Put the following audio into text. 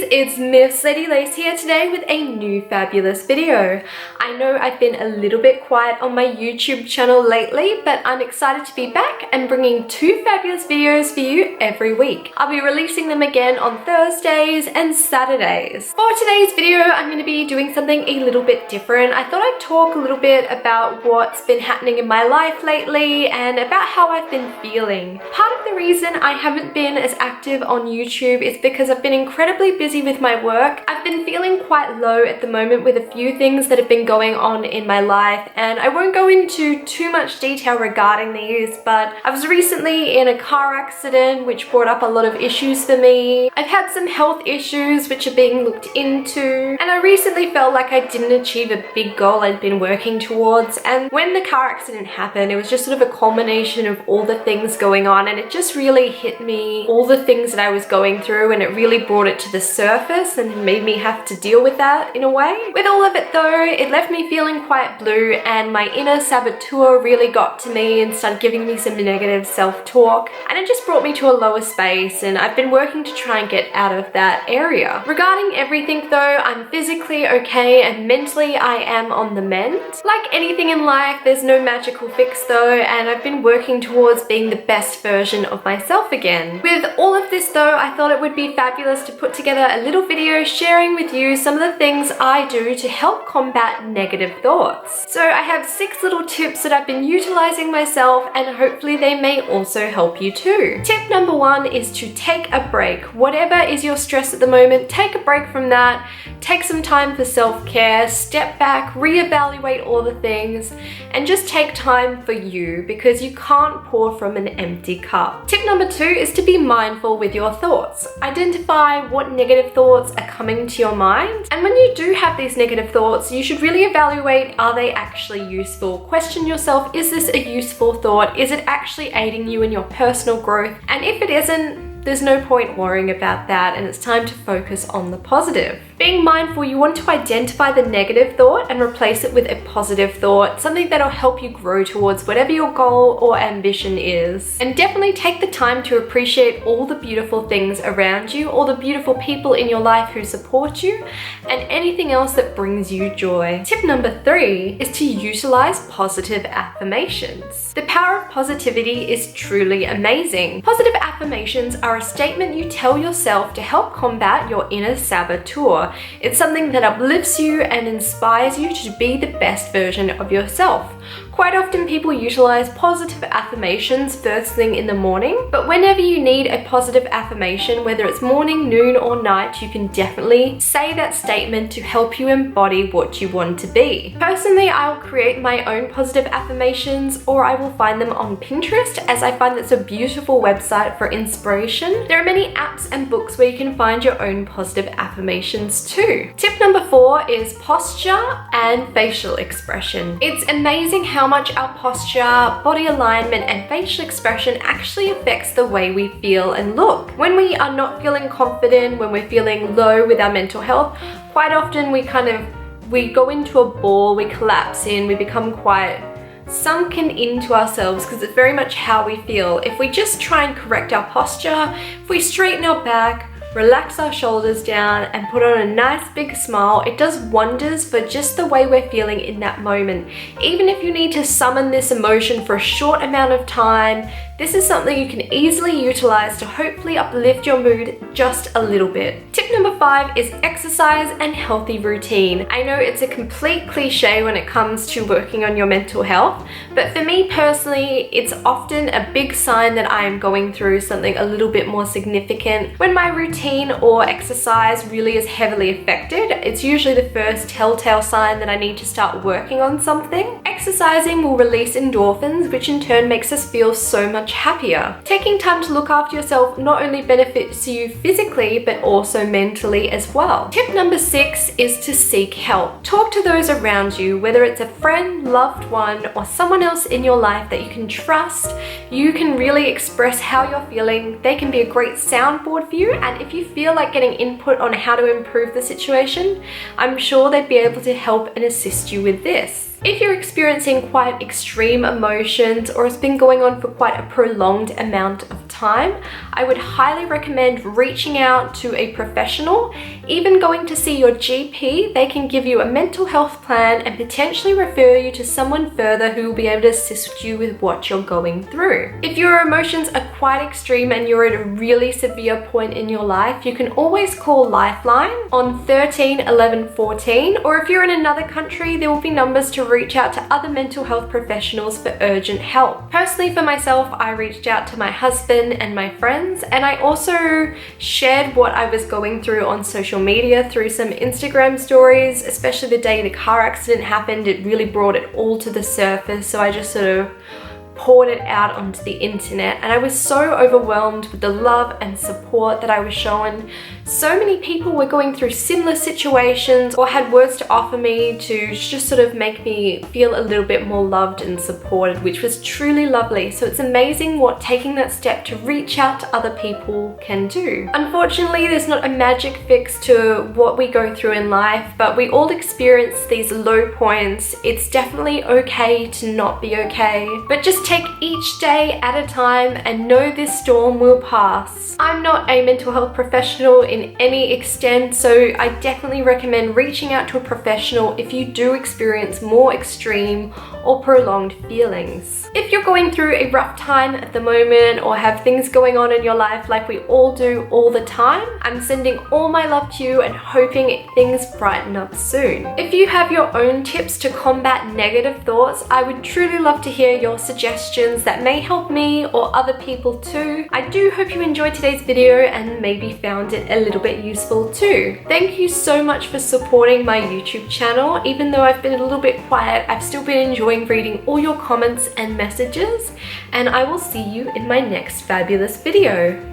lovelies, it's Miss Lady Lace here today with a new fabulous video. I know I've been a little bit quiet on my YouTube channel lately, but I'm excited to be back and bringing two fabulous videos for you every week. I'll be releasing them again on Thursdays and Saturdays. For today's video, I'm going to be doing something a little bit different. I thought I'd talk a little bit about what's been happening in my life lately and about how I've been feeling. Part of the reason I haven't been as active on YouTube is because I've been incredibly busy with my work. I've been feeling quite low at the moment with a few things that have been going on in my life, and I won't go into too much detail regarding these, but I was recently in a car accident which brought up a lot of issues for me. I've had some health issues which are being looked into, and I recently felt like I didn't achieve a big goal I'd been working towards. And when the car accident happened, it was just sort of a culmination of all the things going on, and it just really hit me, all the things that I was going through, and it really brought it to the surface and made me have to deal with that in a way. With all of it though, it left me feeling quite blue, and my inner saboteur really got to me and started giving me some negative self-talk, and it just brought me to a lower space, and I've been working to try and get out of that area. Regarding everything though, I'm physically okay and mentally I am on the mend. Like anything in life, there's no magical fix though, and I've been working towards being the best version of myself again. With all of this though, I thought it would be fabulous to put together a little video sharing with you some of the things I do to help combat negative thoughts. So I have 6 little tips that I've been utilizing myself, and hopefully they may also help you too. Tip number 1 is to take a break. Whatever is your stress at the moment, take a break from that. Take some time for self-care, step back, reevaluate all the things, and just take time for you, because you can't pour from an empty cup. Tip number 2 is to be mindful with your thoughts. Identify what negative thoughts are coming to your mind, and when you do have these negative thoughts, you should really evaluate, are they actually useful? Question yourself, is this a useful thought? Is it actually aiding you in your personal growth? And if it isn't, there's no point worrying about that, and it's time to focus on the positive. Being mindful, you want to identify the negative thought and replace it with a positive thought, something that'll help you grow towards whatever your goal or ambition is. And definitely take the time to appreciate all the beautiful things around you, all the beautiful people in your life who support you, and anything else that brings you joy. Tip number 3 is to utilize positive affirmations. The power of positivity is truly amazing. Positive affirmations are a statement you tell yourself to help combat your inner saboteur. It's something that uplifts you and inspires you to be the best version of yourself. Quite often people utilize positive affirmations first thing in the morning, but whenever you need a positive affirmation, whether it's morning, noon, or night, you can definitely say that statement to help you embody what you want to be. Personally, I'll create my own positive affirmations, or I will find them on Pinterest, as I find that's a beautiful website for inspiration. There are many apps and books where you can find your own positive affirmations too. Tip number 4 is posture and facial expression. It's amazing how much our posture, body alignment, and facial expression actually affects the way we feel and look. When we are not feeling confident, when we're feeling low with our mental health, quite often we go into a ball, we collapse in, we become quite sunken into ourselves, because it's very much how we feel. If we just try and correct our posture, if we straighten our back, relax our shoulders down, and put on a nice big smile, it does wonders for just the way we're feeling in that moment. Even if you need to summon this emotion for a short amount of time, this is something you can easily utilize to hopefully uplift your mood just a little bit. Tip number 5 is exercise and healthy routine. I know it's a complete cliche when it comes to working on your mental health, but for me personally, it's often a big sign that I am going through something a little bit more significant. When my routine or exercise really is heavily affected, it's usually the first telltale sign that I need to start working on something. Exercising will release endorphins, which in turn makes us feel so much happier. Taking time to look after yourself not only benefits you physically, but also mentally as well. Tip number 6 is to seek help. Talk to those around you, whether it's a friend, loved one, or someone else in your life that you can trust. You can really express how you're feeling. They can be a great soundboard for you, and if you feel like getting input on how to improve the situation, I'm sure they'd be able to help and assist you with this. If you're experiencing quite extreme emotions or it's been going on for quite a prolonged amount of time, I would highly recommend reaching out to a professional, even going to see your GP. They can give you a mental health plan and potentially refer you to someone further who will be able to assist you with what you're going through. If your emotions are quite extreme and you're at a really severe point in your life, you can always call Lifeline on 13 11 14, or if you're in another country, there will be numbers to reach out to other mental health professionals for urgent help. Personally, for myself, I reached out to my husband and my friends, and I also shared what I was going through on social media through some Instagram stories, especially the day the car accident happened. It really brought it all to the surface, so I just sort of poured it out onto the internet, and I was so overwhelmed with the love and support that I was shown. So many people were going through similar situations or had words to offer me to just sort of make me feel a little bit more loved and supported, which was truly lovely. So it's amazing what taking that step to reach out to other people can do. Unfortunately, there's not a magic fix to what we go through in life, but we all experience these low points. It's definitely okay to not be okay, but just take each day at a time and know this storm will pass. I'm not a mental health professional in any extent, so I definitely recommend reaching out to a professional if you do experience more extreme or prolonged feelings. If you're going through a rough time at the moment or have things going on in your life like we all do all the time, I'm sending all my love to you and hoping things brighten up soon. If you have your own tips to combat negative thoughts, I would truly love to hear your suggestions that may help me or other people too. I do hope you enjoyed today's video and maybe found it a little bit useful too. Thank you so much for supporting my YouTube channel. Even though I've been a little bit quiet, I've still been enjoying reading all your comments and messages, and I will see you in my next fabulous video.